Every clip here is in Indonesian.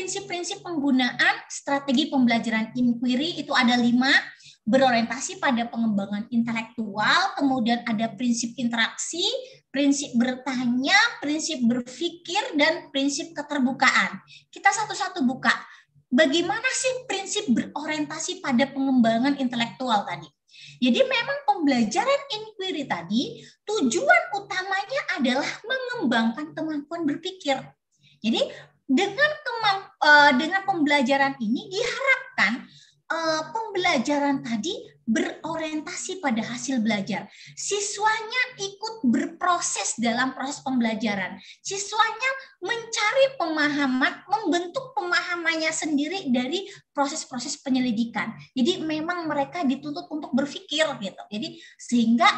prinsip-prinsip penggunaan strategi pembelajaran inquiry itu ada 5, berorientasi pada pengembangan intelektual, kemudian ada prinsip interaksi, prinsip bertanya, prinsip berpikir, dan prinsip keterbukaan. Kita satu-satu buka. Bagaimana sih prinsip berorientasi pada pengembangan intelektual tadi? Jadi memang pembelajaran inquiry tadi tujuan utamanya adalah mengembangkan kemampuan berpikir. Jadi dengan pembelajaran ini diharapkan pembelajaran tadi berorientasi pada hasil belajar. Siswanya ikut berproses dalam proses pembelajaran. Siswanya mencari pemahaman, membentuk pemahamannya sendiri dari proses-proses penyelidikan. Jadi memang mereka dituntut untuk berpikir gitu. Jadi sehingga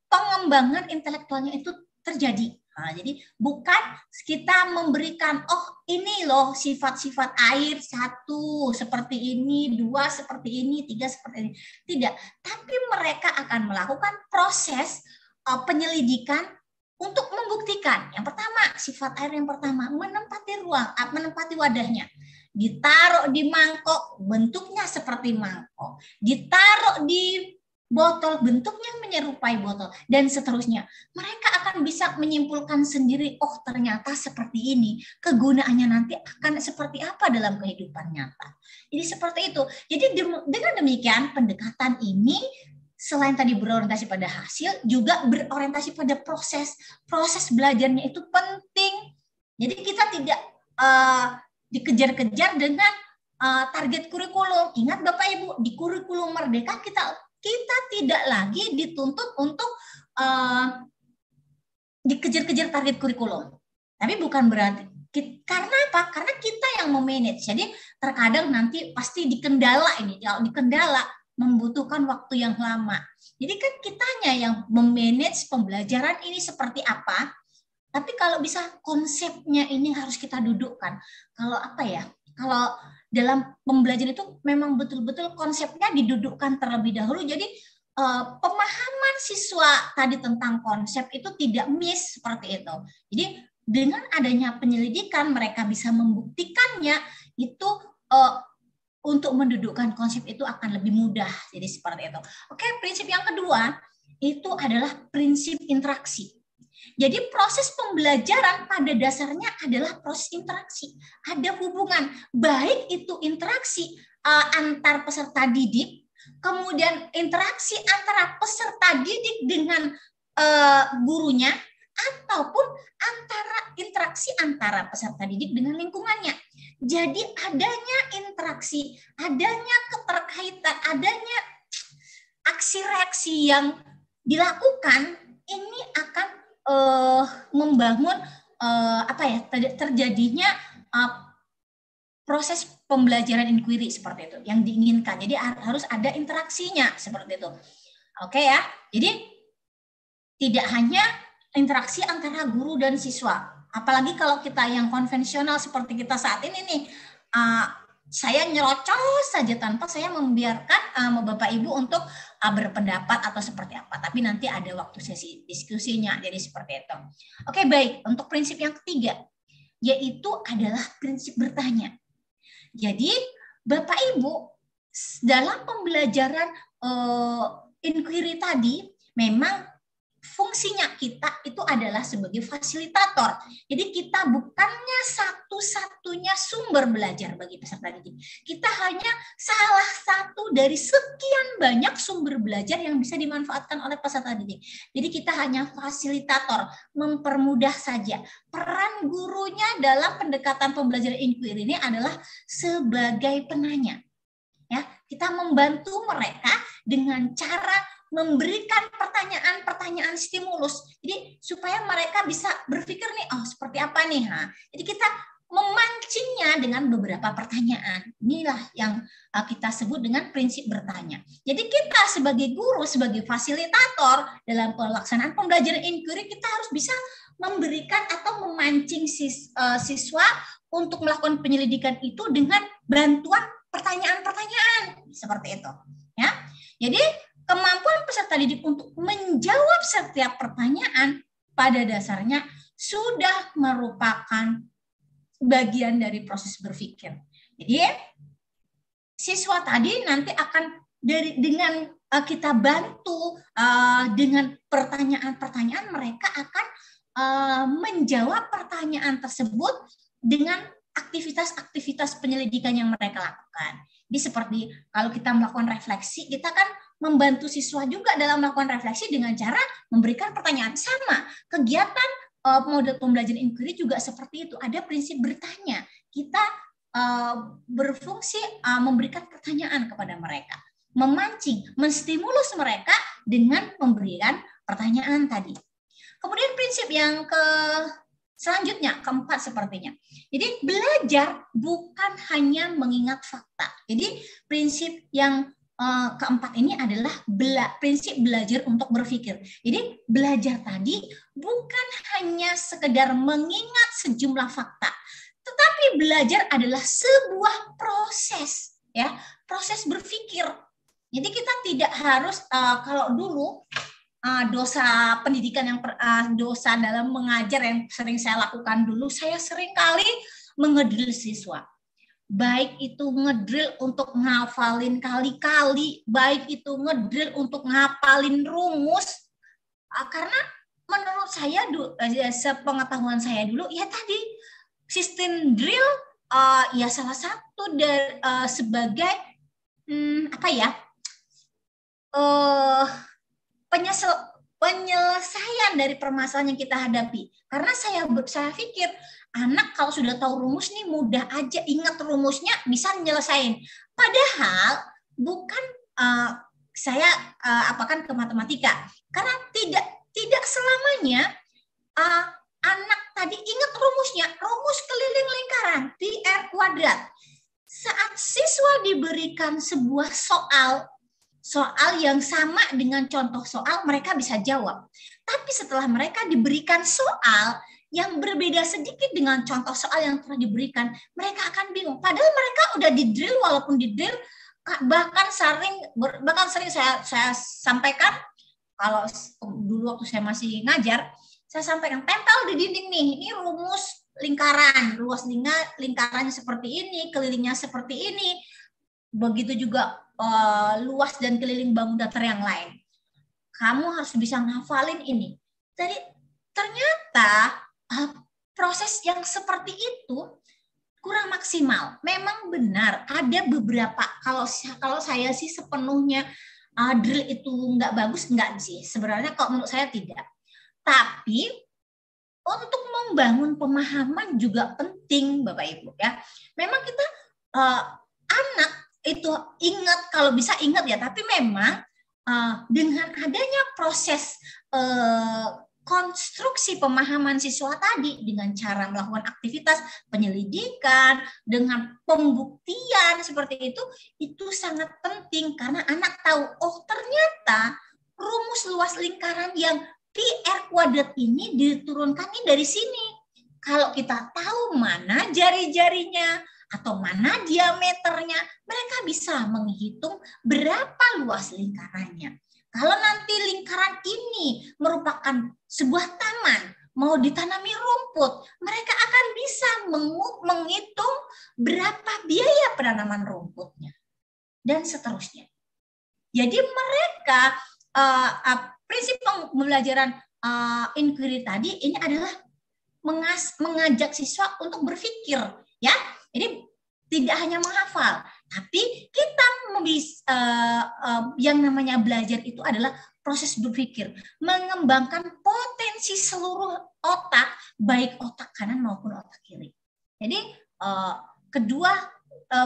pengembangan intelektualnya itu terjadi. Nah, jadi bukan kita memberikan, oh ini loh sifat-sifat air, 1 seperti ini, 2 seperti ini, 3 seperti ini. Tidak, tapi mereka akan melakukan proses penyelidikan untuk membuktikan. Yang pertama, sifat air yang pertama, menempati ruang, menempati wadahnya. Ditaruh di mangkok, bentuknya seperti mangkok. Ditaruh di botol, bentuknya menyerupai botol, dan seterusnya. Mereka akan bisa menyimpulkan sendiri, oh ternyata seperti ini, kegunaannya nanti akan seperti apa dalam kehidupan nyata. Jadi seperti itu. Jadi dengan demikian pendekatan ini selain tadi berorientasi pada hasil, juga berorientasi pada proses. Proses belajarnya itu penting. Jadi kita tidak dikejar-kejar dengan target kurikulum. Ingat Bapak Ibu, di kurikulum Merdeka kita tidak lagi dituntut untuk dikejar-kejar target kurikulum. Tapi bukan berarti, karena apa? Karena kita yang memanage. Jadi terkadang nanti pasti dikendala ini. Kalau dikendala membutuhkan waktu yang lama. Jadi kan kitanya yang memanage pembelajaran ini seperti apa. Tapi kalau bisa konsepnya ini harus kita dudukkan. Kalau apa ya? Kalau dalam pembelajaran itu memang betul-betul konsepnya didudukkan terlebih dahulu. Jadi pemahaman siswa tadi tentang konsep itu tidak miss seperti itu. Jadi dengan adanya penyelidikan mereka bisa membuktikannya itu untuk mendudukkan konsep itu akan lebih mudah. Jadi seperti itu. Oke, prinsip yang kedua itu adalah prinsip interaksi. Jadi proses pembelajaran pada dasarnya adalah proses interaksi. Ada hubungan, baik itu interaksi antar peserta didik, kemudian interaksi antara peserta didik dengan gurunya, ataupun interaksi antara peserta didik dengan lingkungannya. Jadi adanya interaksi, adanya keterkaitan, adanya aksi reaksi yang dilakukan ini akan membangun terjadinya proses pembelajaran inquiry seperti itu yang diinginkan. Jadi harus ada interaksinya seperti itu. Oke ya. Jadi tidak hanya interaksi antara guru dan siswa. Apalagi kalau kita yang konvensional seperti kita saat ini nih, saya nyerocos saja tanpa saya membiarkan Bapak Ibu untuk berpendapat atau seperti apa. Tapi nanti ada waktu sesi diskusinya, jadi seperti itu. Oke, baik. Untuk prinsip yang ketiga, yaitu adalah prinsip bertanya. Jadi Bapak Ibu dalam pembelajaran inquiry tadi memang fungsinya kita itu adalah sebagai fasilitator. Jadi kita bukannya satu-satunya sumber belajar bagi peserta didik. Kita hanya salah satu dari sekian banyak sumber belajar yang bisa dimanfaatkan oleh peserta didik. Jadi kita hanya fasilitator, mempermudah saja. Peran gurunya dalam pendekatan pembelajaran inquiry ini adalah sebagai penanya. Ya, kita membantu mereka dengan cara memberikan pertanyaan-pertanyaan stimulus. Jadi supaya mereka bisa berpikir nih, oh seperti apa nih? Jadi kita memancingnya dengan beberapa pertanyaan. Inilah yang kita sebut dengan prinsip bertanya. Jadi kita sebagai guru, sebagai fasilitator dalam pelaksanaan pembelajaran inquiry, kita harus bisa memberikan atau memancing siswa untuk melakukan penyelidikan itu dengan bantuan pertanyaan-pertanyaan seperti itu. Ya, jadi kemampuan peserta didik untuk menjawab setiap pertanyaan pada dasarnya sudah merupakan bagian dari proses berpikir. Jadi siswa tadi nanti akan dengan kita bantu dengan pertanyaan-pertanyaan, mereka akan menjawab pertanyaan tersebut dengan aktivitas-aktivitas penyelidikan yang mereka lakukan. Jadi seperti kalau kita melakukan refleksi, kita kan membantu siswa juga dalam melakukan refleksi dengan cara memberikan pertanyaan. Sama, kegiatan model pembelajaran inquiry juga seperti itu. Ada prinsip bertanya. Kita berfungsi memberikan pertanyaan kepada mereka, memancing, menstimulus mereka dengan memberikan pertanyaan tadi. Kemudian prinsip yang selanjutnya, keempat sepertinya. Jadi belajar bukan hanya mengingat fakta. Jadi prinsip yang keempat ini adalah prinsip belajar untuk berpikir. Jadi belajar tadi bukan hanya sekedar mengingat sejumlah fakta, tetapi belajar adalah sebuah proses, ya, proses berpikir. Jadi kita tidak harus kalau dulu dosa pendidikan yang dosa dalam mengajar yang sering saya lakukan dulu, saya sering kali mengedrill siswa. Baik itu ngedrill untuk ngafalin kali-kali, baik itu ngedrill untuk ngapalin rumus, karena menurut saya sepengetahuan saya dulu ya tadi sistem drill ya salah satu dari sebagai penyelesaian dari permasalahan yang kita hadapi. Karena saya pikir anak kalau sudah tahu rumus nih mudah aja ingat rumusnya, bisa nyelesain. Padahal bukan saya apakan ke matematika. Karena tidak selamanya anak tadi ingat rumusnya, rumus keliling lingkaran pi r kuadrat. Saat siswa diberikan sebuah soal yang sama dengan contoh soal, mereka bisa jawab. Tapi setelah mereka diberikan soal yang berbeda sedikit dengan contoh soal yang telah diberikan, mereka akan bingung. Padahal mereka udah di-drill, walaupun di-drill, bahkan sering saya sampaikan, kalau dulu waktu saya masih ngajar, saya sampaikan, tempel di dinding nih, ini rumus lingkaran, luas lingkarannya seperti ini, kelilingnya seperti ini, begitu juga luas dan keliling bangun datar yang lain. Kamu harus bisa ngafalin ini. Jadi ternyata proses yang seperti itu kurang maksimal. Memang benar ada beberapa, kalau saya sih sepenuhnya drill itu nggak bagus, nggak sih. Sebenarnya kalau menurut saya tidak. Tapi untuk membangun pemahaman juga penting, Bapak Ibu ya. Memang kita anak itu ingat, kalau bisa ingat ya, tapi memang dengan adanya proses konstruksi pemahaman siswa tadi dengan cara melakukan aktivitas penyelidikan, dengan pembuktian seperti itu sangat penting karena anak tahu, oh ternyata rumus luas lingkaran yang pi r kuadrat ini diturunkannya dari sini. Kalau kita tahu mana jari-jarinya atau mana diameternya, mereka bisa menghitung berapa luas lingkarannya. Kalau nanti lingkaran ini merupakan sebuah taman, mau ditanami rumput, mereka akan bisa menghitung berapa biaya penanaman rumputnya, dan seterusnya. Jadi mereka, prinsip pembelajaran inquiry tadi ini adalah mengajak siswa untuk berpikir, ya. Jadi tidak hanya menghafal, tapi kita yang namanya belajar itu adalah proses berpikir, mengembangkan potensi seluruh otak, baik otak kanan maupun otak kiri. Jadi kedua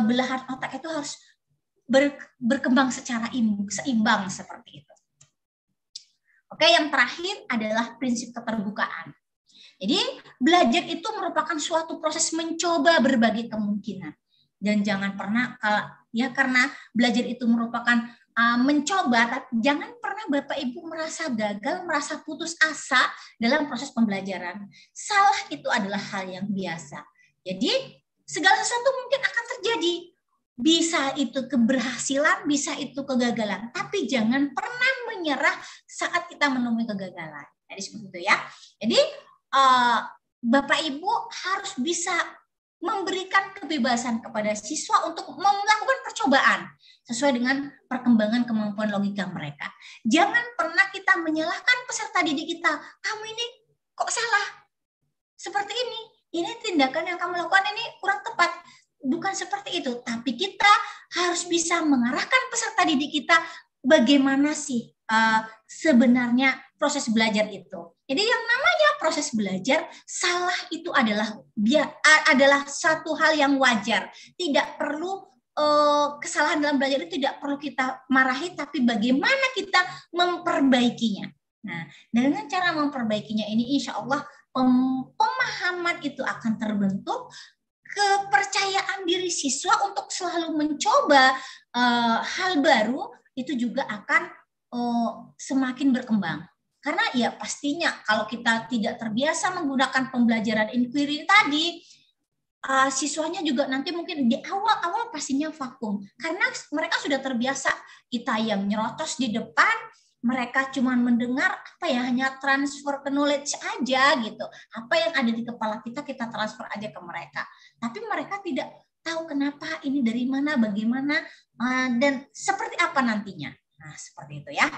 belahan otak itu harus berkembang secara seimbang seperti itu. Oke, yang terakhir adalah prinsip keterbukaan. Jadi belajar itu merupakan suatu proses mencoba berbagai kemungkinan, dan jangan pernah karena belajar itu merupakan mencoba, tapi jangan pernah Bapak Ibu merasa gagal, merasa putus asa dalam proses pembelajaran. Salah itu adalah hal yang biasa. Jadi segala sesuatu mungkin akan terjadi. Bisa itu keberhasilan, bisa itu kegagalan, tapi jangan pernah menyerah saat kita menemui kegagalan. Jadi seperti itu ya. Jadi Bapak Ibu harus bisa memberikan kebebasan kepada siswa untuk melakukan percobaan sesuai dengan perkembangan kemampuan logika mereka. Jangan pernah kita menyalahkan peserta didik kita. Kamu ini kok salah? Seperti ini tindakan yang kamu lakukan ini kurang tepat. Bukan seperti itu, tapi kita harus bisa mengarahkan peserta didik kita bagaimana sih sebenarnya proses belajar itu. Jadi yang namanya proses belajar, salah itu adalah satu hal yang wajar. Tidak perlu kesalahan dalam belajar itu tidak perlu kita marahi, tapi bagaimana kita memperbaikinya. Nah, dengan cara memperbaikinya ini insya Allah pemahaman itu akan terbentuk, kepercayaan diri siswa untuk selalu mencoba hal baru itu juga akan semakin berkembang. Karena ya pastinya kalau kita tidak terbiasa menggunakan pembelajaran inquiry tadi, siswanya juga nanti mungkin di awal-awal pastinya vakum. Karena mereka sudah terbiasa kita yang nyerotos di depan, mereka cuma mendengar hanya transfer ke knowledge aja gitu. Apa yang ada di kepala kita transfer aja ke mereka. Tapi mereka tidak tahu kenapa ini dari mana, bagaimana, dan seperti apa nantinya. Nah, seperti itu ya.